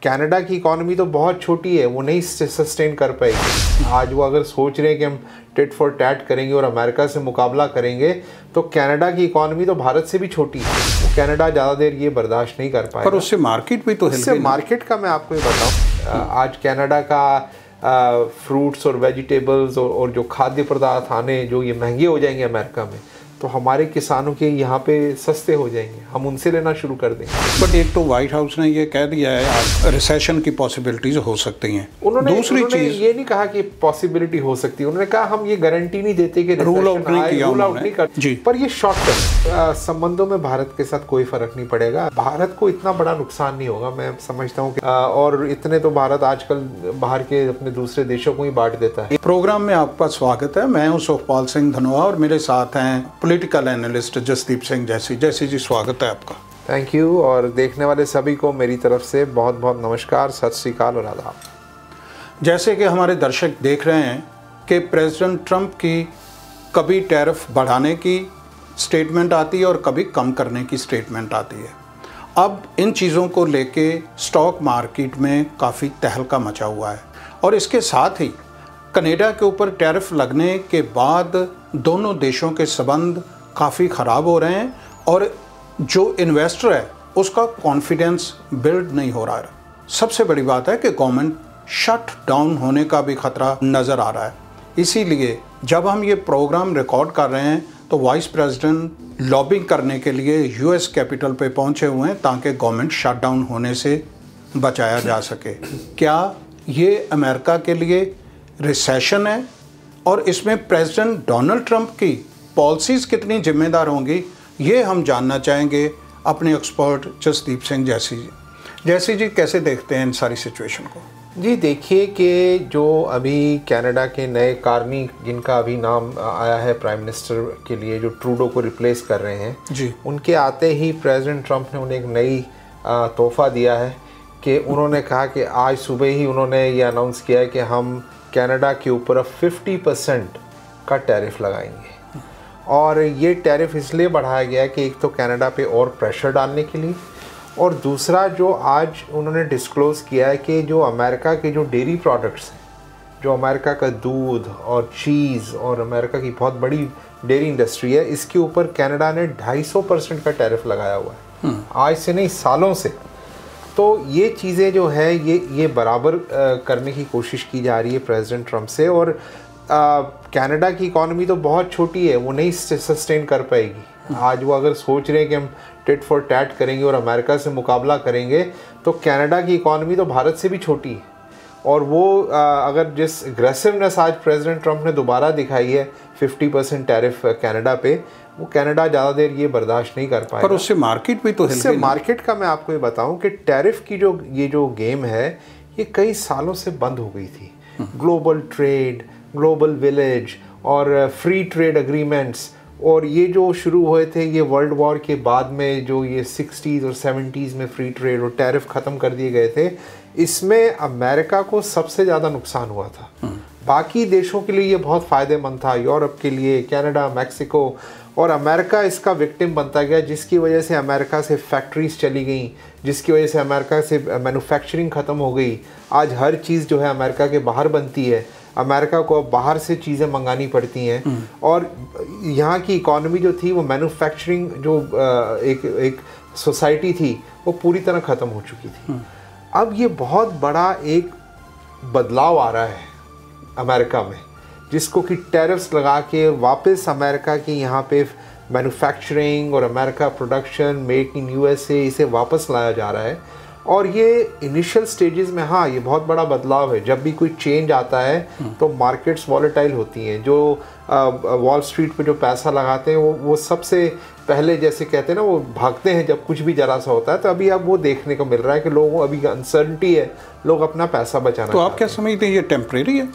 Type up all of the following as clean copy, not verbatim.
Canada की economy तो बहुत छोटी है, वो नहीं सस्टेन कर पाएगी। आज वो अगर सोच रहे हैं कि हम टिट फॉर टैट करेंगे और अमेरिका से मुकाबला करेंगे, तो कनाडा की इकॉनमी तो भारत से भी छोटी है। कनाडा ज़्यादा देर ये बर्दाश्त नहीं कर पाएगा। पर उससे मार्केट भी तो हिल गई। मार्केट का मैं आपको ये बताऊँ, आज कनाडा का फ्रूट्स और वेजिटेबल्स और जो खाद्य पदार्थ आने जो ये महंगे हो जाएंगे अमेरिका में, तो हमारे किसानों के यहाँ पे सस्ते हो जाएंगे, हम उनसे लेना शुरू कर देंगे। बट एक तो व्हाइट हाउस ने ये कह दिया है रिसेशन की पॉसिबिलिटीज हो सकती हैं। उन्होंने चीज ये नहीं कहा कि पॉसिबिलिटी हो सकती है, उन्होंने कहा हम ये गारंटी नहीं देते कि रूल आउट नहीं कर जी। पर ये शॉर्ट टर्म संबंधों में भारत के साथ कोई फर्क नहीं पड़ेगा। भारत को इतना बड़ा नुकसान नहीं होगा, मैं समझता हूँ। और इतने तो भारत आजकल बाहर के अपने दूसरे देशों को ही बांट देता है। प्रोग्राम में आपका स्वागत है। मैं हूँ सुखपाल सिंह धनोआ और मेरे साथ हैं पॉलिटिकल एनालिस्ट जसदीप सिंह जैसी जी, स्वागत है आपका। Thank you. और देखने वाले सभी को मेरी तरफ से बहुत बहुत नमस्कार, सत श्री अकाल और आदाब। जैसे कि हमारे दर्शक देख रहे हैं कि प्रेसिडेंट ट्रंप की कभी टैरिफ बढ़ाने की स्टेटमेंट आती है और कभी कम करने की स्टेटमेंट आती है। अब इन चीज़ों को लेके स्टॉक मार्केट में काफ़ी तहलका मचा हुआ है और इसके साथ ही कनाडा के ऊपर टैरिफ लगने के बाद दोनों देशों के संबंध काफ़ी ख़राब हो रहे हैं और जो इन्वेस्टर है उसका कॉन्फिडेंस बिल्ड नहीं हो रहा है। सबसे बड़ी बात है कि गवर्नमेंट शट डाउन होने का भी खतरा नज़र आ रहा है। इसीलिए जब हम ये प्रोग्राम रिकॉर्ड कर रहे हैं तो वाइस प्रेसिडेंट लॉबिंग करने के लिए यूएस कैपिटल पे पहुंचे हुए हैं ताकि गवर्नमेंट शट डाउन होने से बचाया जा सके। क्या ये अमेरिका के लिए रिसेशन है और इसमें प्रेसिडेंट डोनाल्ड ट्रंप की पॉलिसीज़ कितनी जिम्मेदार होंगी, ये हम जानना चाहेंगे अपने एक्सपर्ट जसदीप सिंह जैसी जी कैसे देखते हैं इन सारी सिचुएशन को? जी देखिए कि जो अभी कनाडा के नए कार्नी जिनका अभी नाम आया है प्राइम मिनिस्टर के लिए, जो ट्रूडो को रिप्लेस कर रहे हैं जी, उनके आते ही प्रेसिडेंट ट्रंप ने उन्हें एक नई तोहफ़ा दिया है कि उन्होंने कहा कि आज सुबह ही उन्होंने ये अनाउंस किया है कि हम कनाडा के ऊपर 50% का टैरिफ लगाएंगे। और ये टैरिफ इसलिए बढ़ाया गया है कि एक तो कनाडा पे और प्रेशर डालने के लिए, और दूसरा जो आज उन्होंने डिस्क्लोज़ किया है कि जो अमेरिका के जो डेयरी प्रोडक्ट्स हैं, जो अमेरिका का दूध और चीज़ और अमेरिका की बहुत बड़ी डेयरी इंडस्ट्री है, इसके ऊपर कनाडा ने 250% का टैरिफ लगाया हुआ है। आज से नहीं, सालों से। तो ये चीज़ें जो है ये बराबर करने की कोशिश की जा रही है प्रेसिडेंट ट्रंप से। और कनाडा की इकॉनमी तो बहुत छोटी है, वो नहीं सस्टेन कर पाएगी। आज वो अगर सोच रहे हैं कि हम टिट फॉर टैट करेंगे और अमेरिका से मुकाबला करेंगे, तो कनाडा की इकॉनमी तो भारत से भी छोटी है। और वो अगर जिस एग्रेसिवनेस आज प्रेसिडेंट ट्रंप ने दोबारा दिखाई है 50% टैरिफ कनाडा पे, वो कनाडा ज़्यादा देर ये बर्दाश्त नहीं कर पाएगा। पर उससे मार्केट भी तो हिल गई। मार्केट का मैं आपको ये बताऊं कि टैरिफ की जो गेम है, ये कई सालों से बंद हो गई थी। ग्लोबल ट्रेड, ग्लोबल विलेज और फ्री ट्रेड एग्रीमेंट्स, और ये जो शुरू हुए थे ये वर्ल्ड वॉर के बाद में, जो ये 60s और 70s में फ्री ट्रेड और टैरिफ ख़त्म कर दिए गए थे, इसमें अमेरिका को सबसे ज़्यादा नुकसान हुआ था। बाकी देशों के लिए ये बहुत फ़ायदेमंद था, यूरोप के लिए, कनाडा, मैक्सिको, और अमेरिका इसका विक्टिम बनता गया, जिसकी वजह से अमेरिका से फैक्ट्रीज चली गई, जिसकी वजह से अमेरिका से मैन्युफैक्चरिंग ख़त्म हो गई। आज हर चीज़ जो है अमेरिका के बाहर बनती है, अमेरिका को अब बाहर से चीज़ें मंगानी पड़ती हैं। और यहाँ की इकॉनमी जो थी वो मैन्युफैक्चरिंग जो एक सोसाइटी थी, वो पूरी तरह ख़त्म हो चुकी थी। अब ये बहुत बड़ा एक बदलाव आ रहा है अमेरिका में, जिसको कि टैरिफ्स लगा के वापस अमेरिका की यहाँ पे मैन्युफैक्चरिंग और America production, make in USA, इसे वापस लाया जा रहा है। और ये इनिशियल स्टेजेस में, हाँ, ये बहुत बड़ा बदलाव है। जब भी कोई चेंज आता है तो मार्केट्स वॉलेटाइल होती हैं। जो वॉल स्ट्रीट पे जो पैसा लगाते हैं वो सबसे पहले, जैसे कहते हैं ना, वो भागते हैं जब कुछ भी जरा सा होता है। तो अभी अब वो देखने को मिल रहा है कि लोगों अभी अनसर्टनिटी है, लोग अपना पैसा बचाना। तो आप क्या समझते हैं, ये टेम्परेरी है?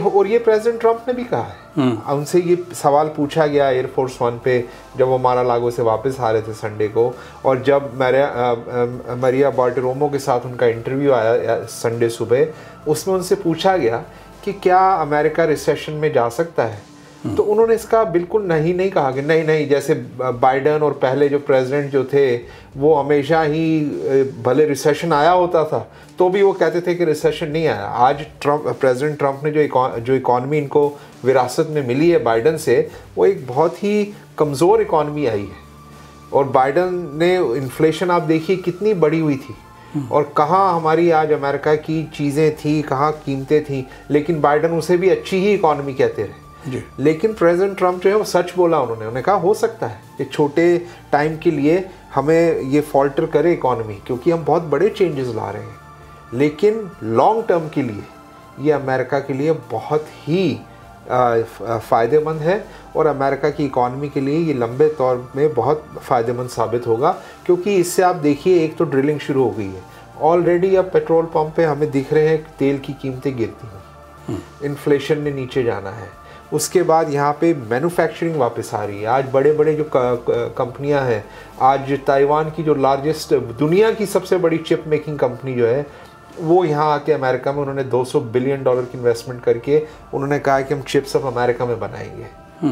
और ये प्रेसिडेंट ट्रंप ने भी कहा है। उनसे ये सवाल पूछा गया एयरफोर्स वन पे, जब वो मारा-लागो से वापस आ रहे थे संडे को, और जब मरिया बार्टिरोमो के साथ उनका इंटरव्यू आया संडे सुबह, उसमें उनसे पूछा गया कि क्या अमेरिका रिसेशन में जा सकता है। तो उन्होंने इसका बिल्कुल नहीं कहा कि नहीं, जैसे बाइडन और पहले जो प्रेसिडेंट जो थे वो हमेशा ही भले रिसेशन आया होता था तो भी वो कहते थे कि रिसेशन नहीं आया। आज प्रेसिडेंट ट्रंप ने जो इकॉनमी इनको विरासत में मिली है बाइडन से, वो एक बहुत ही कमज़ोर इकॉनमी आई है। और बाइडन ने इन्फ्लेशन आप देखिए कितनी बड़ी हुई थी और कहाँ हमारी आज अमेरिका की चीज़ें थी, कहाँ कीमतें थी, लेकिन बाइडन उसे भी अच्छी ही इकॉनमी कहते रहे। लेकिन प्रेसिडेंट ट्रंप जो है वो सच बोला, उन्होंने कहा हो सकता है कि छोटे टाइम के लिए हमें ये फॉल्टर करे इकॉनमी, क्योंकि हम बहुत बड़े चेंजेस ला रहे हैं, लेकिन लॉन्ग टर्म के लिए ये अमेरिका के लिए बहुत ही फ़ायदेमंद है और अमेरिका की इकॉनमी के लिए ये लंबे तौर में बहुत फ़ायदेमंद साबित होगा। क्योंकि इससे आप देखिए, एक तो ड्रिलिंग शुरू हो गई है ऑलरेडी, अब पेट्रोल पंप पे हमें दिख रहे हैं तेल की कीमतें गिरती हैं, इन्फ्लेशन ने नीचे जाना है। उसके बाद यहाँ पे मैन्युफैक्चरिंग वापस आ रही है। आज बड़े बड़े जो कंपनियाँ हैं, आज ताइवान की जो लार्जेस्ट, दुनिया की सबसे बड़ी चिप मेकिंग कंपनी जो है, वो यहाँ आके अमेरिका में उन्होंने $200 बिलियन की इन्वेस्टमेंट करके उन्होंने कहा कि हम चिप्स ऑफ अमेरिका में बनाएंगे,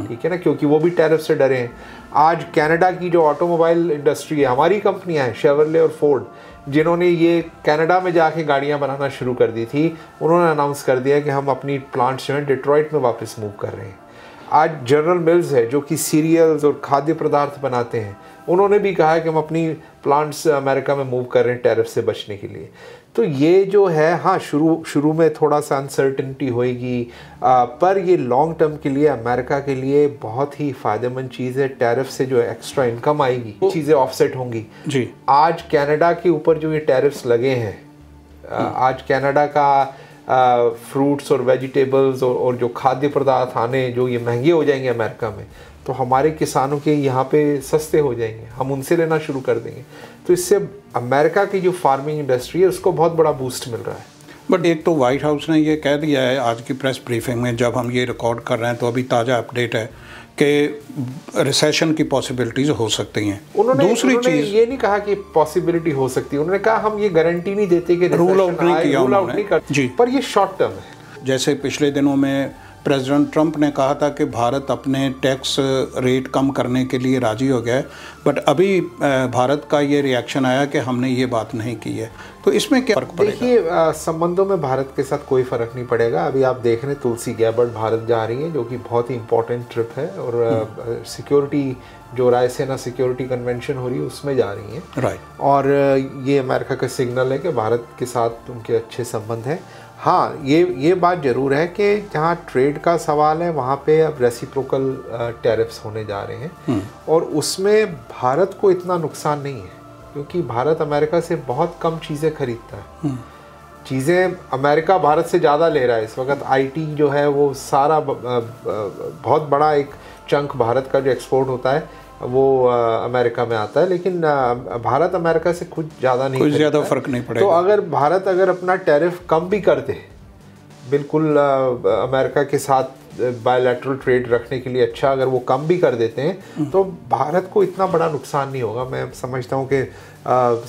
ठीक है ना, क्योंकि वो भी टैरिफ से डरे हैं। आज कनाडा की जो ऑटोमोबाइल इंडस्ट्री है, हमारी कंपनियां हैं शेवरले और फोर्ड, जिन्होंने ये कनाडा में जाके गाड़ियां बनाना शुरू कर दी थी, उन्होंने अनाउंस कर दिया कि हम अपनी प्लांट्स जो हैं डिट्रॉइट में वापस मूव कर रहे हैं। आज जनरल मिल्स है जो कि सीरियल्स और खाद्य पदार्थ बनाते हैं, उन्होंने भी कहा है कि हम अपनी प्लांट्स अमेरिका में मूव कर रहे हैं टैरिफ से बचने के लिए। तो ये जो है, हाँ, शुरू में थोड़ा सा अनसर्टेनिटी होएगी, पर ये लॉन्ग टर्म के लिए अमेरिका के लिए बहुत ही फ़ायदेमंद चीज़ है। टैरिफ से जो एक्स्ट्रा इनकम आएगी, चीज़ें ऑफसेट होंगी जी। आज कनाडा के ऊपर जो ये टैरिफ्स लगे हैं, आज कनाडा का फ्रूट्स और वेजिटेबल्स और जो खाद्य पदार्थ आने जो ये महंगे हो जाएंगे अमेरिका में, तो हमारे किसानों के यहाँ पे सस्ते हो जाएंगे, हम उनसे लेना शुरू कर देंगे। तो इससे अमेरिका की जो फार्मिंग इंडस्ट्री है उसको बहुत बड़ा बूस्ट मिल रहा है। बट एक तो वाइट हाउस ने ये कह दिया है आज की प्रेस ब्रीफिंग में, जब हम ये रिकॉर्ड कर रहे हैं तो अभी ताज़ा अपडेट है कि रिसेशन की पॉसिबिलिटीज हो सकती हैं। दूसरी चीज़, ये नहीं कहा कि पॉसिबिलिटी हो सकती है, उन्होंने कहा हम ये गारंटी नहीं देते कि रूल आउट नहीं किया, रूल आउट नहीं कर जी, पर ये शॉर्ट टर्म है। जैसे पिछले दिनों में प्रेसिडेंट ट्रंप ने कहा था कि भारत अपने टैक्स रेट कम करने के लिए राजी हो गया है, बट अभी भारत का ये रिएक्शन आया कि हमने ये बात नहीं की है। तो इसमें क्या फ़र्क पड़ेगा? देखिए, संबंधों में भारत के साथ कोई फ़र्क नहीं पड़ेगा। अभी आप देख रहे हैं तुलसी गैबर्ट भारत जा रही हैं, जो कि बहुत ही इंपॉर्टेंट ट्रिप है, और सिक्योरिटी जो रायसेना सिक्योरिटी कन्वेंशन हो रही है उसमें जा रही हैं, राइट। और ये अमेरिका का सिग्नल है कि भारत के साथ उनके अच्छे संबंध हैं। हाँ, ये बात ज़रूर है कि जहाँ ट्रेड का सवाल है वहाँ पे अब रेसिप्रोकल टैरिफ्स होने जा रहे हैं, और उसमें भारत को इतना नुकसान नहीं है, क्योंकि भारत अमेरिका से बहुत कम चीज़ें खरीदता है। चीज़ें अमेरिका भारत से ज़्यादा ले रहा है इस वक्त। आईटी जो है वो सारा बहुत बड़ा एक चंक भारत का जो एक्सपोर्ट होता है वो अमेरिका में आता है, लेकिन भारत अमेरिका से कुछ ज़्यादा नहीं, कुछ ज़्यादा फ़र्क नहीं पड़ेगा। तो अगर भारत अपना टैरिफ कम भी कर दे, बिल्कुल अमेरिका के साथ बायलैटरल ट्रेड रखने के लिए अच्छा, अगर वो कम भी कर देते हैं तो भारत को इतना बड़ा नुकसान नहीं होगा। मैं समझता हूँ कि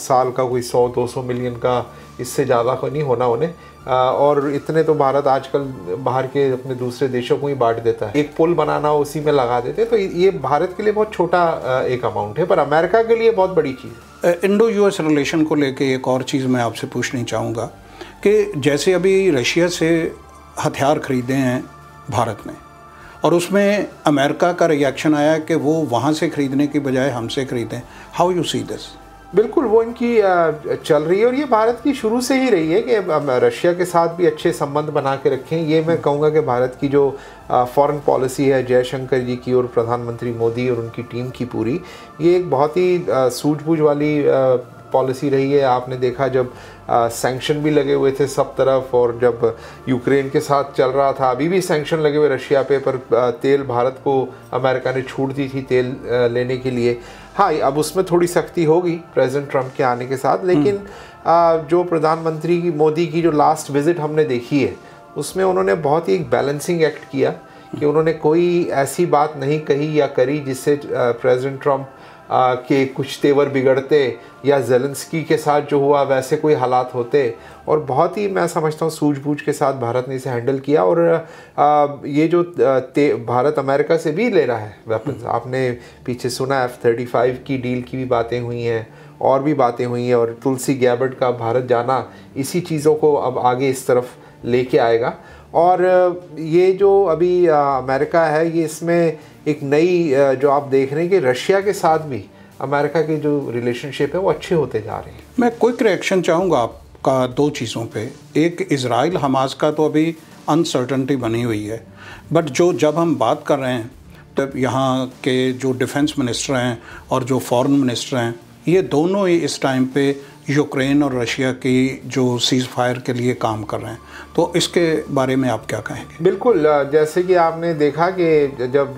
साल का कोई 100-200 मिलियन का, इससे ज़्यादा को नहीं होना उन्हें, और इतने तो भारत आजकल बाहर के अपने दूसरे देशों को ही बांट देता है। एक पुल बनाना उसी में लगा देते, तो ये भारत के लिए बहुत छोटा एक अमाउंट है, पर अमेरिका के लिए बहुत बड़ी चीज़ है। इंडो यूएस रिलेशन को लेके एक और चीज़ मैं आपसे पूछनी चाहूँगा कि जैसे अभी रशिया से हथियार खरीदे हैं भारत ने, और उसमें अमेरिका का रिएक्शन आया कि वो वहाँ से खरीदने की बजाय हमसे खरीदें, हाउ यू सी दिस? बिल्कुल, वो इनकी चल रही है, और ये भारत की शुरू से ही रही है कि रशिया के साथ भी अच्छे संबंध बना के रखें। ये मैं कहूँगा कि भारत की जो फॉरेन पॉलिसी है जयशंकर जी की और प्रधानमंत्री मोदी और उनकी टीम की पूरी, ये एक बहुत ही सूझबूझ वाली पॉलिसी रही है। आपने देखा जब सैंक्शन भी लगे हुए थे सब तरफ, और जब यूक्रेन के साथ चल रहा था, अभी भी सैंक्शन लगे हुए रशिया पे, पर तेल भारत को अमेरिका ने छूट दी थी तेल लेने के लिए। हाँ, अब उसमें थोड़ी सख्ती होगी प्रेसिडेंट ट्रंप के आने के साथ, लेकिन जो प्रधानमंत्री मोदी की जो लास्ट विजिट हमने देखी है उसमें उन्होंने बहुत ही एक बैलेंसिंग एक्ट किया कि उन्होंने कोई ऐसी बात नहीं कही या करी जिससे प्रेसिडेंट ट्रंप के कुछ तेवर बिगड़ते या ज़ेलेंस्की के साथ जो हुआ वैसे कोई हालात होते, और बहुत ही मैं समझता हूँ सूझबूझ के साथ भारत ने इसे हैंडल किया। और ये जो भारत अमेरिका से भी ले रहा है वेपन्स, आपने पीछे सुना F-35 की डील की भी बातें हुई हैं और भी बातें हुई हैं, और तुलसी गैबर्ट का भारत जाना इसी चीज़ों को अब आगे इस तरफ लेके आएगा। और ये जो अभी अमेरिका है, ये इसमें एक नई जो आप देख रहे हैं कि रशिया के साथ भी अमेरिका के जो रिलेशनशिप है वो अच्छे होते जा रहे हैं। मैं क्विक रिएक्शन चाहूँगा आपका दो चीज़ों पे। एक, इजराइल हमास का तो अभी अनसर्टनिटी बनी हुई है, बट जब हम बात कर रहे हैं तब यहाँ के जो डिफेंस मिनिस्टर हैं और जो फॉरेन मिनिस्टर हैं, ये दोनों ही इस टाइम पे यूक्रेन और रशिया की जो सीज़ फायर के लिए काम कर रहे हैं। तो इसके बारे में आप क्या कहेंगे? बिल्कुल, जैसे कि आपने देखा कि जब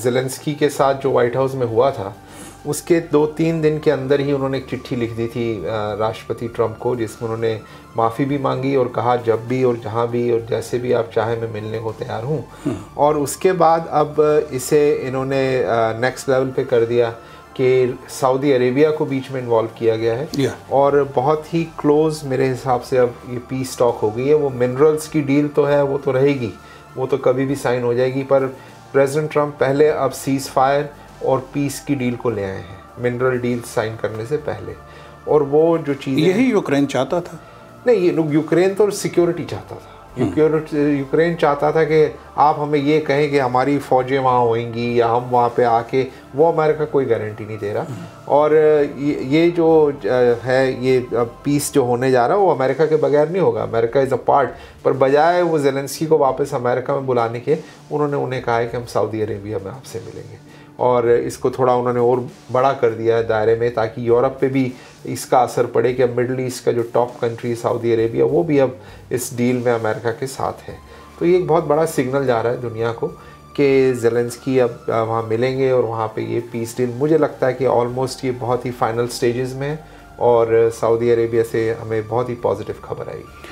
ज़ेलेंस्की के साथ जो वाइट हाउस में हुआ था, उसके 2-3 दिन के अंदर ही उन्होंने एक चिट्ठी लिख दी थी राष्ट्रपति ट्रंप को, जिसमें उन्होंने माफ़ी भी मांगी और कहा जब भी और जहाँ भी और जैसे भी आप चाहें मैं मिलने को तैयार हूँ। और उसके बाद अब इसे इन्होंने नेक्स्ट लेवल पे कर दिया कि सऊदी अरेबिया को बीच में इन्वॉल्व किया गया है। और बहुत ही क्लोज मेरे हिसाब से अब ये पीस टॉक हो गई है। वो मिनरल्स की डील तो है, वो तो रहेगी, वो तो कभी भी साइन हो जाएगी, पर प्रेसिडेंट ट्रंप पहले अब सीज़ फायर और पीस की डील को ले आए हैं, मिनरल डील साइन करने से पहले। और वो जो चीज़ यही यूक्रेन चाहता था? नहीं, ये यूक्रेन तो सिक्योरिटी चाहता था। यूक्रेन चाहता था कि आप हमें ये कहें कि हमारी फ़ौजें वहाँ होंगी या हम वहाँ पे आके, वो अमेरिका कोई गारंटी नहीं दे रहा। और ये जो है, ये पीस जो होने जा रहा है वो अमेरिका के बगैर नहीं होगा, अमेरिका इज़ अ पार्ट। पर बजाय वो ज़ेलेंस्की को वापस अमेरिका में बुलाने के, उन्होंने उन्हें कहा है कि हम सऊदी अरेबिया में आपसे मिलेंगे। और इसको थोड़ा उन्होंने और बड़ा कर दिया है दायरे में, ताकि यूरोप पे भी इसका असर पड़े कि अब मिडल ईस्ट का जो टॉप कंट्री सऊदी अरेबिया, वो भी अब इस डील में अमेरिका के साथ है। तो ये एक बहुत बड़ा सिग्नल जा रहा है दुनिया को कि ज़ेलेंस्की अब वहाँ मिलेंगे और वहाँ पे ये पीस डील, मुझे लगता है कि ऑलमोस्ट ये बहुत ही फाइनल स्टेजेस में है और सऊदी अरेबिया से हमें बहुत ही पॉजिटिव खबर आएगी।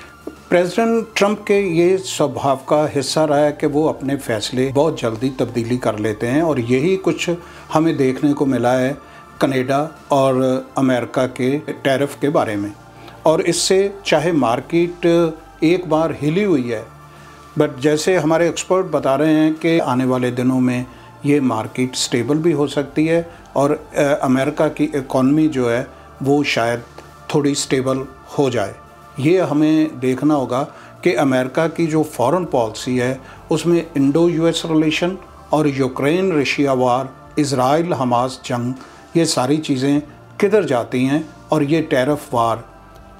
प्रेसिडेंट ट्रंप के ये स्वभाव का हिस्सा रहा है कि वो अपने फैसले बहुत जल्दी तब्दीली कर लेते हैं, और यही कुछ हमें देखने को मिला है कनाडा और अमेरिका के टैरिफ के बारे में। और इससे चाहे मार्केट एक बार हिली हुई है, बट जैसे हमारे एक्सपर्ट बता रहे हैं कि आने वाले दिनों में ये मार्केट स्टेबल भी हो सकती है और अमेरिका की इकॉनमी जो है वो शायद थोड़ी स्टेबल हो जाए। ये हमें देखना होगा कि अमेरिका की जो फॉरेन पॉलिसी है उसमें इंडो यूएस रिलेशन और यूक्रेन रशिया वार, इजराइल हमास जंग, ये सारी चीज़ें किधर जाती हैं, और ये टैरिफ वार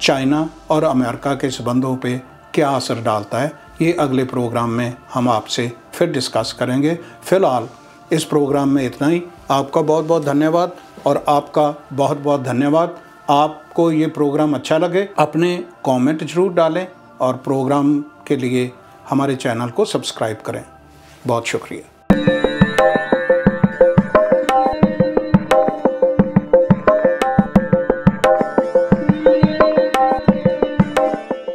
चाइना और अमेरिका के संबंधों पे क्या असर डालता है, ये अगले प्रोग्राम में हम आपसे फिर डिस्कस करेंगे। फ़िलहाल इस प्रोग्राम में इतना ही। आपका बहुत बहुत धन्यवाद, और आपका बहुत बहुत धन्यवाद। आपको ये प्रोग्राम अच्छा लगे अपने कमेंट ज़रूर डालें और प्रोग्राम के लिए हमारे चैनल को सब्सक्राइब करें। बहुत शुक्रिया।